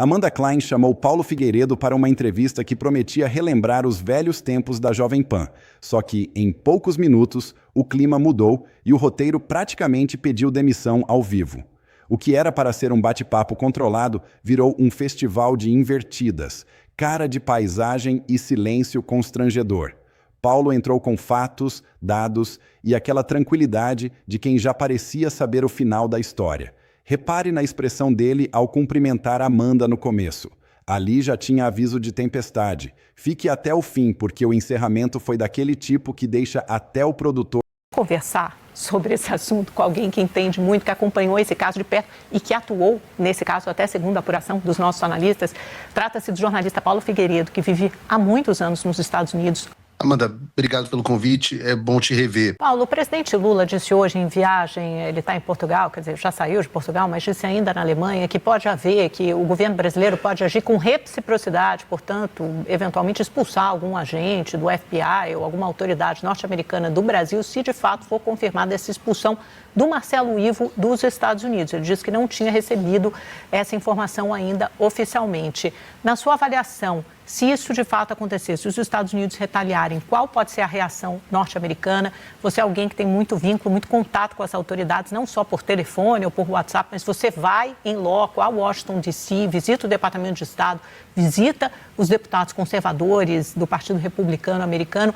Amanda Klein chamou Paulo Figueiredo para uma entrevista que prometia relembrar os velhos tempos da Jovem Pan. Só que, em poucos minutos, o clima mudou e o roteiro praticamente pediu demissão ao vivo. O que era para ser um bate-papo controlado virou um festival de invertidas, cara de paisagem e silêncio constrangedor. Paulo entrou com fatos, dados e aquela tranquilidade de quem já parecia saber o final da história. Repare na expressão dele ao cumprimentar Amanda no começo. Ali já tinha aviso de tempestade. Fique até o fim, porque o encerramento foi daquele tipo que deixa até o produtor conversar sobre esse assunto com alguém que entende muito, que acompanhou esse caso de perto e que atuou nesse caso até segundo a apuração dos nossos analistas. Trata-se do jornalista Paulo Figueiredo, que vive há muitos anos nos Estados Unidos. Amanda, obrigado pelo convite, é bom te rever. Paulo, o presidente Lula disse hoje em viagem, ele está em Portugal, quer dizer, já saiu de Portugal, mas disse ainda na Alemanha que pode haver, que o governo brasileiro pode agir com reciprocidade, portanto, eventualmente expulsar algum agente do FBI ou alguma autoridade norte-americana do Brasil, se de fato for confirmada essa expulsão do Marcelo Ivo dos Estados Unidos. Ele disse que não tinha recebido essa informação ainda oficialmente. Na sua avaliação, se isso de fato acontecer, se os Estados Unidos retaliarem, qual pode ser a reação norte-americana? Você é alguém que tem muito vínculo, muito contato com as autoridades, não só por telefone ou por WhatsApp, mas você vai em loco a Washington, D.C., visita o Departamento de Estado, visita os deputados conservadores do Partido Republicano Americano.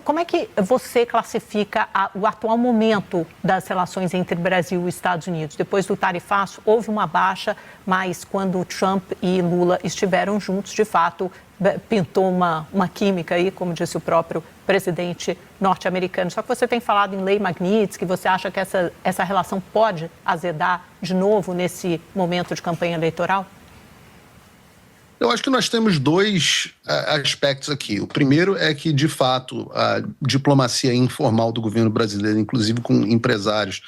Como é que você classifica o atual momento das relações entre Brasil e Estados Unidos? Depois do tarifaço, houve uma baixa, mas quando Trump e Lula estiveram juntos, de fato, pintou uma química aí, como disse o próprio presidente norte-americano. Só que você tem falado em lei Magnitsky, você acha que essa relação pode azedar de novo nesse momento de campanha eleitoral? Eu acho que nós temos dois aspectos aqui. O primeiro é que, de fato, a diplomacia informal do governo brasileiro, inclusive com empresários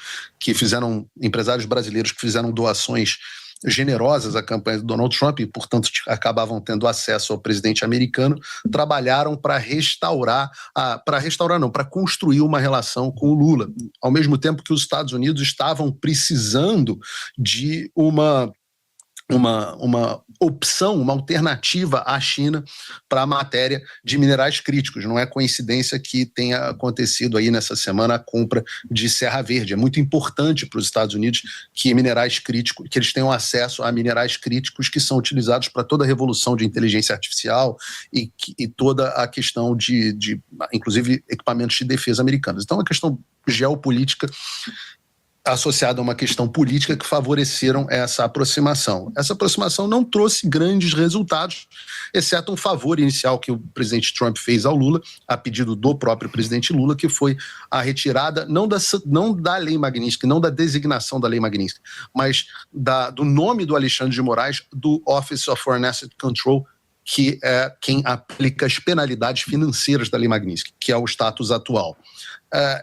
brasileiros que fizeram doações generosas à campanha do Donald Trump e, portanto, acabavam tendo acesso ao presidente americano, trabalharam para construir uma relação com o Lula. Ao mesmo tempo que os Estados Unidos estavam precisando de uma opção, uma alternativa à China para a matéria de minerais críticos. Não é coincidência que tenha acontecido aí nessa semana a compra de Serra Verde. É muito importante para os Estados Unidos que eles tenham acesso a minerais críticos que são utilizados para toda a revolução de inteligência artificial e toda a questão de inclusive, equipamentos de defesa americanos. Então, é uma questão geopolítica associada a uma questão política que favoreceram essa aproximação. Essa aproximação não trouxe grandes resultados, exceto um favor inicial que o presidente Trump fez ao Lula, a pedido do próprio presidente Lula, que foi a retirada, não da lei Magnitsky, não da designação da lei Magnitsky, mas do nome do Alexandre de Moraes, do Office of Foreign Asset Control, que é quem aplica as penalidades financeiras da lei Magnitsky, que é o status atual.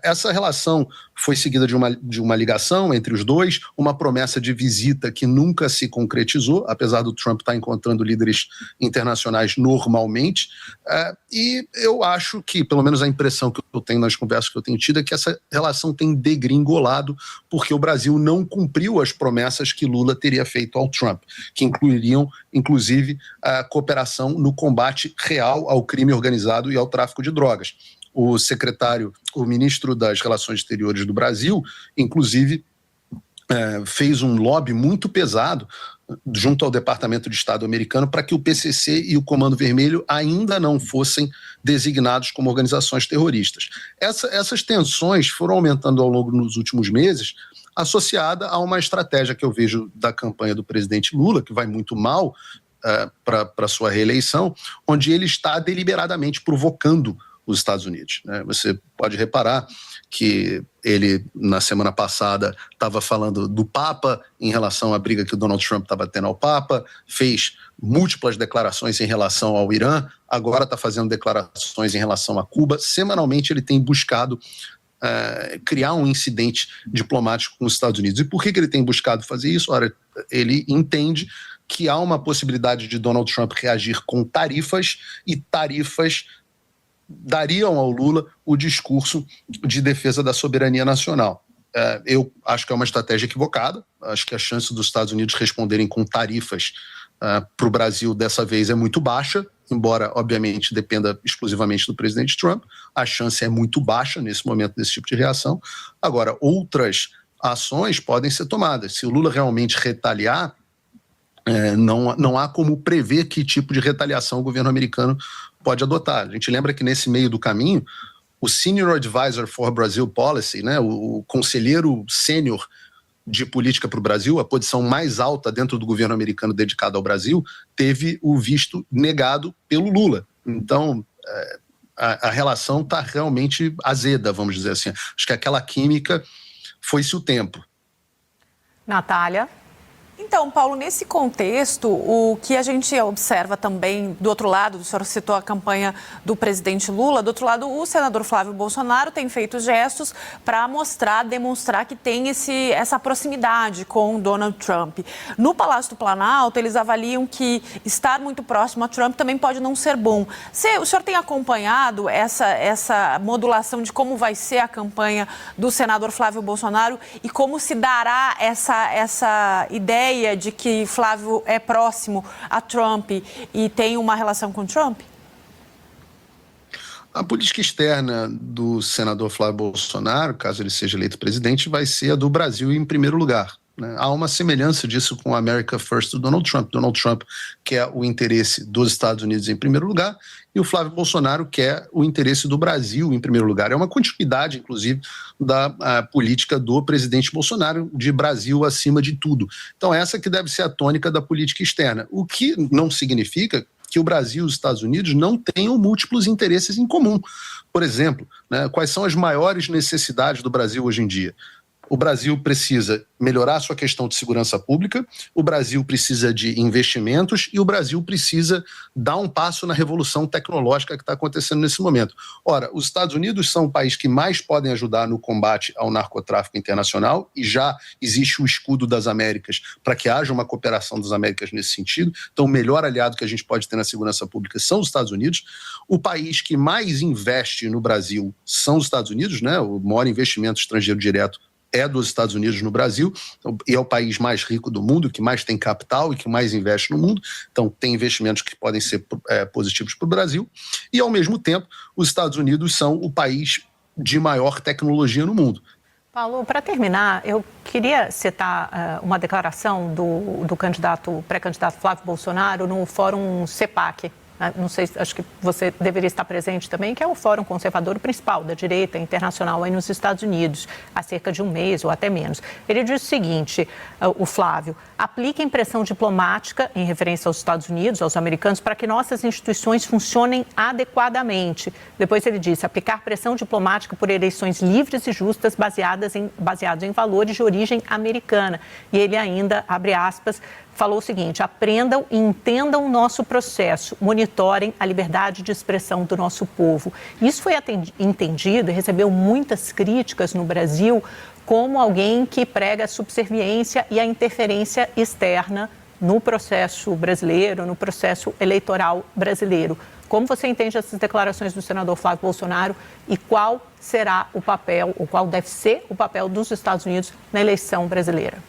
Essa relação foi seguida de uma ligação entre os dois, uma promessa de visita que nunca se concretizou, apesar do Trump estar encontrando líderes internacionais normalmente, e eu acho que, pelo menos a impressão que eu tenho nas conversas que eu tenho tido, é que essa relação tem degringolado porque o Brasil não cumpriu as promessas que Lula teria feito ao Trump, que incluiriam, inclusive, a cooperação no combate real ao crime organizado e ao tráfico de drogas. O ministro das Relações Exteriores do Brasil, inclusive, fez um lobby muito pesado junto ao Departamento de Estado americano para que o PCC e o Comando Vermelho ainda não fossem designados como organizações terroristas. Essas tensões foram aumentando ao longo dos últimos meses, associada a uma estratégia que eu vejo da campanha do presidente Lula, que vai muito mal para sua reeleição, onde ele está deliberadamente provocando os Estados Unidos. Você pode reparar que ele, na semana passada, estava falando do Papa em relação à briga que o Donald Trump estava tendo ao Papa, fez múltiplas declarações em relação ao Irã, agora está fazendo declarações em relação a Cuba. Semanalmente ele tem buscado criar um incidente diplomático com os Estados Unidos. E por que ele tem buscado fazer isso? Ora, ele entende que há uma possibilidade de Donald Trump reagir com tarifas, e tarifas dariam ao Lula o discurso de defesa da soberania nacional. Eu acho que é uma estratégia equivocada, acho que a chance dos Estados Unidos responderem com tarifas para o Brasil dessa vez é muito baixa, embora, obviamente, dependa exclusivamente do presidente Trump. A chance é muito baixa nesse momento desse tipo de reação. Agora, outras ações podem ser tomadas. Se o Lula realmente retaliar, não há como prever que tipo de retaliação o governo americano pode adotar. A gente lembra que nesse meio do caminho, o Senior Advisor for Brazil Policy, né, o conselheiro sênior de política para o Brasil, a posição mais alta dentro do governo americano dedicado ao Brasil, teve o visto negado pelo Lula. Então, a relação está realmente azeda, vamos dizer assim. Acho que aquela química foi-se o tempo. Natália? Então, Paulo, nesse contexto, o que a gente observa também do outro lado, o senhor citou a campanha do presidente Lula, do outro lado, o senador Flávio Bolsonaro tem feito gestos para demonstrar que tem essa proximidade com Donald Trump. No Palácio do Planalto, eles avaliam que estar muito próximo a Trump também pode não ser bom. O senhor tem acompanhado essa modulação de como vai ser a campanha do senador Flávio Bolsonaro e como se dará essa ideia de que Flávio é próximo a Trump e tem uma relação com Trump? A política externa do senador Flávio Bolsonaro, caso ele seja eleito presidente, vai ser a do Brasil em primeiro lugar. Há uma semelhança disso com a America First do Donald Trump. Donald Trump quer o interesse dos Estados Unidos em primeiro lugar e o Flávio Bolsonaro quer o interesse do Brasil em primeiro lugar. É uma continuidade, inclusive, da política do presidente Bolsonaro, de Brasil acima de tudo. Então, essa que deve ser a tônica da política externa, o que não significa que o Brasil e os Estados Unidos não tenham múltiplos interesses em comum. Por exemplo, quais são as maiores necessidades do Brasil hoje em dia? O Brasil precisa melhorar sua questão de segurança pública, o Brasil precisa de investimentos e o Brasil precisa dar um passo na revolução tecnológica que está acontecendo nesse momento. Ora, os Estados Unidos são o país que mais podem ajudar no combate ao narcotráfico internacional e já existe o escudo das Américas para que haja uma cooperação das Américas nesse sentido. Então, o melhor aliado que a gente pode ter na segurança pública são os Estados Unidos. O país que mais investe no Brasil são os Estados Unidos, né? O maior investimento estrangeiro direto é dos Estados Unidos no Brasil, e é o país mais rico do mundo, que mais tem capital e que mais investe no mundo. Então, tem investimentos que podem ser positivos para o Brasil. E, ao mesmo tempo, os Estados Unidos são o país de maior tecnologia no mundo. Paulo, para terminar, eu queria citar uma declaração do pré-candidato Flávio Bolsonaro no Fórum CEPAC. Não sei, acho que você deveria estar presente também, que é o fórum conservador principal da direita internacional aí nos Estados Unidos, há cerca de um mês ou até menos. Ele diz o seguinte, o Flávio: apliquem pressão diplomática, em referência aos Estados Unidos, aos americanos, para que nossas instituições funcionem adequadamente. Depois ele disse: aplicar pressão diplomática por eleições livres e justas baseados em valores de origem americana. E ele ainda, abre aspas, falou o seguinte: aprendam e entendam o nosso processo, monitorem a liberdade de expressão do nosso povo. Isso foi entendido e recebeu muitas críticas no Brasil como alguém que prega a subserviência e a interferência externa no processo brasileiro, no processo eleitoral brasileiro. Como você entende essas declarações do senador Flávio Bolsonaro e qual será o papel, ou qual deve ser o papel dos Estados Unidos na eleição brasileira?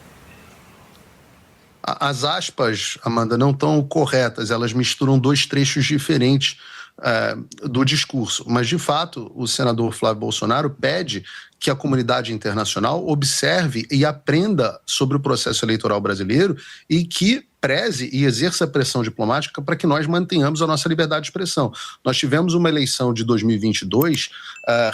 As aspas, Amanda, não estão corretas, elas misturam dois trechos diferentes do discurso. Mas, de fato, o senador Flávio Bolsonaro pede que a comunidade internacional observe e aprenda sobre o processo eleitoral brasileiro e que preze e exerça pressão diplomática para que nós mantenhamos a nossa liberdade de expressão. Nós tivemos uma eleição de 2022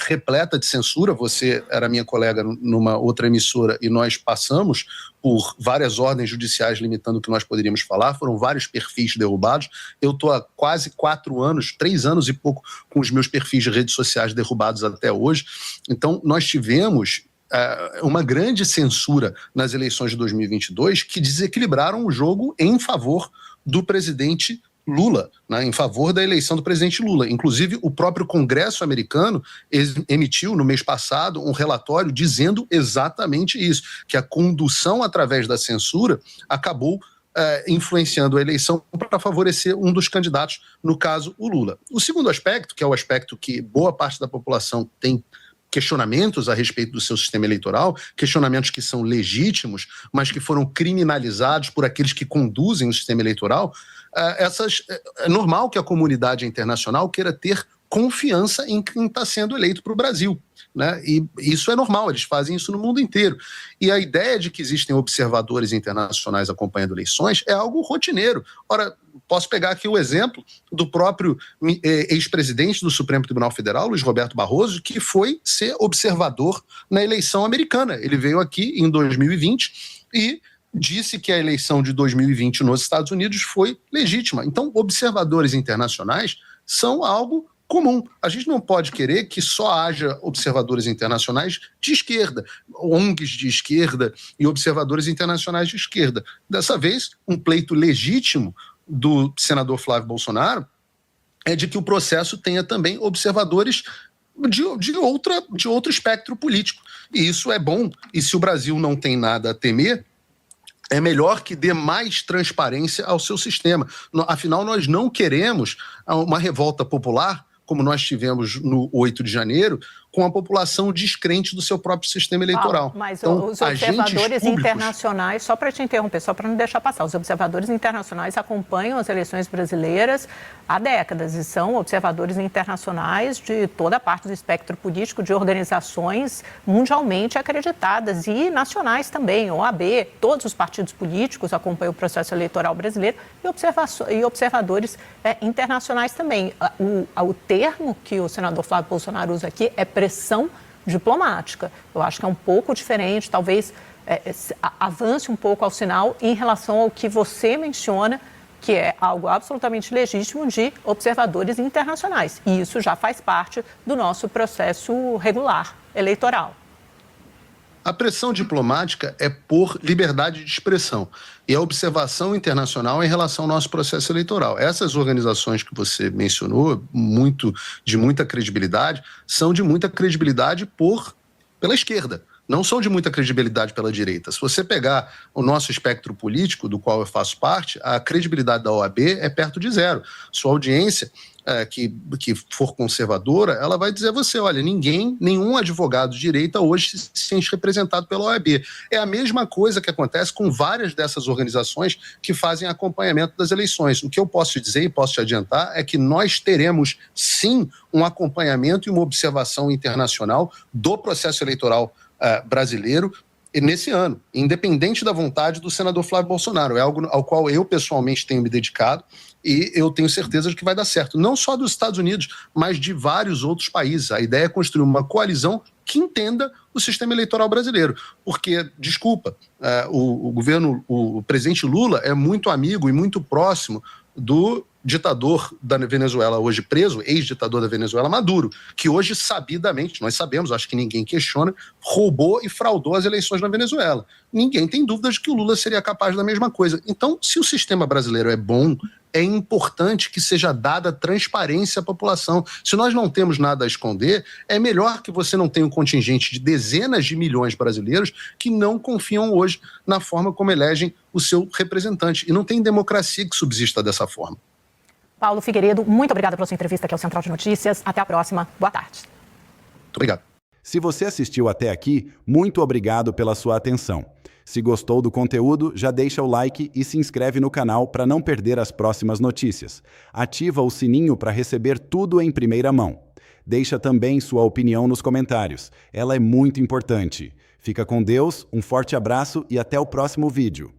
repleta de censura. Você era minha colega numa outra emissora e nós passamos por várias ordens judiciais limitando o que nós poderíamos falar. Foram vários perfis derrubados. Eu estou há quase 4 anos, 3 anos e pouco, com os meus perfis de redes sociais derrubados até hoje. Então, nós tivemos uma grande censura nas eleições de 2022 que desequilibraram o jogo em favor do presidente Lula, né, em favor da eleição do presidente Lula. Inclusive, o próprio Congresso americano emitiu no mês passado um relatório dizendo exatamente isso, que a condução através da censura acabou influenciando a eleição para favorecer um dos candidatos, no caso, o Lula. O segundo aspecto, que é o aspecto que boa parte da população tem questionamentos a respeito do seu sistema eleitoral, questionamentos que são legítimos, mas que foram criminalizados por aqueles que conduzem o sistema eleitoral, é normal que a comunidade internacional queira ter confiança em quem está sendo eleito para o Brasil, né? E isso é normal, eles fazem isso no mundo inteiro. E a ideia de que existem observadores internacionais acompanhando eleições é algo rotineiro. Ora, posso pegar aqui o exemplo do próprio ex-presidente do Supremo Tribunal Federal, Luiz Roberto Barroso, que foi ser observador na eleição americana. Ele veio aqui em 2020 e disse que a eleição de 2020 nos Estados Unidos foi legítima. Então, observadores internacionais são algo comum. A gente não pode querer que só haja observadores internacionais de esquerda, ONGs de esquerda e observadores internacionais de esquerda. Dessa vez, um pleito legítimo do senador Flávio Bolsonaro é de que o processo tenha também observadores de outro espectro político. E isso é bom. E se o Brasil não tem nada a temer, é melhor que dê mais transparência ao seu sistema. Afinal, nós não queremos uma revolta popular, como nós tivemos no 8 de janeiro, com a população descrente do seu próprio sistema eleitoral. Mas então, os observadores internacionais, só para te interromper, só para não deixar passar, os observadores internacionais acompanham as eleições brasileiras há décadas e são observadores internacionais de toda a parte do espectro político, de organizações mundialmente acreditadas e nacionais também, OAB, todos os partidos políticos acompanham o processo eleitoral brasileiro e observadores internacionais também. O termo que o senador Flávio Bolsonaro usa aqui é pressão diplomática. Eu acho que é um pouco diferente, talvez avance um pouco ao sinal em relação ao que você menciona, que é algo absolutamente legítimo de observadores internacionais. E isso já faz parte do nosso processo regular eleitoral. A pressão diplomática é por liberdade de expressão e a observação internacional em relação ao nosso processo eleitoral. Essas organizações que você mencionou, de muita credibilidade, são de muita credibilidade pela esquerda. Não são de muita credibilidade pela direita. Se você pegar o nosso espectro político, do qual eu faço parte, a credibilidade da OAB é perto de zero. Sua audiência, que for conservadora, ela vai dizer a você, olha, nenhum advogado de direita hoje se sente representado pela OAB. É a mesma coisa que acontece com várias dessas organizações que fazem acompanhamento das eleições. O que eu posso te dizer e posso te adiantar é que nós teremos, sim, um acompanhamento e uma observação internacional do processo eleitoral brasileiro nesse ano, independente da vontade do senador Flávio Bolsonaro. É algo ao qual eu pessoalmente tenho me dedicado e eu tenho certeza de que vai dar certo. Não só dos Estados Unidos, mas de vários outros países. A ideia é construir uma coalizão que entenda o sistema eleitoral brasileiro. Porque, desculpa, o presidente Lula é muito amigo e muito próximo do ditador da Venezuela, hoje preso, ex-ditador da Venezuela, Maduro, que hoje, sabidamente, nós sabemos, acho que ninguém questiona, roubou e fraudou as eleições na Venezuela. Ninguém tem dúvida de que o Lula seria capaz da mesma coisa. Então, se o sistema brasileiro é bom, é importante que seja dada transparência à população. Se nós não temos nada a esconder, é melhor que você não tenha um contingente de dezenas de milhões de brasileiros que não confiam hoje na forma como elegem o seu representante. E não tem democracia que subsista dessa forma. Paulo Figueiredo, muito obrigada pela sua entrevista aqui ao Central de Notícias. Até a próxima. Boa tarde. Muito obrigado. Se você assistiu até aqui, muito obrigado pela sua atenção. Se gostou do conteúdo, já deixa o like e se inscreve no canal para não perder as próximas notícias. Ativa o sininho para receber tudo em primeira mão. Deixa também sua opinião nos comentários. Ela é muito importante. Fica com Deus, um forte abraço e até o próximo vídeo.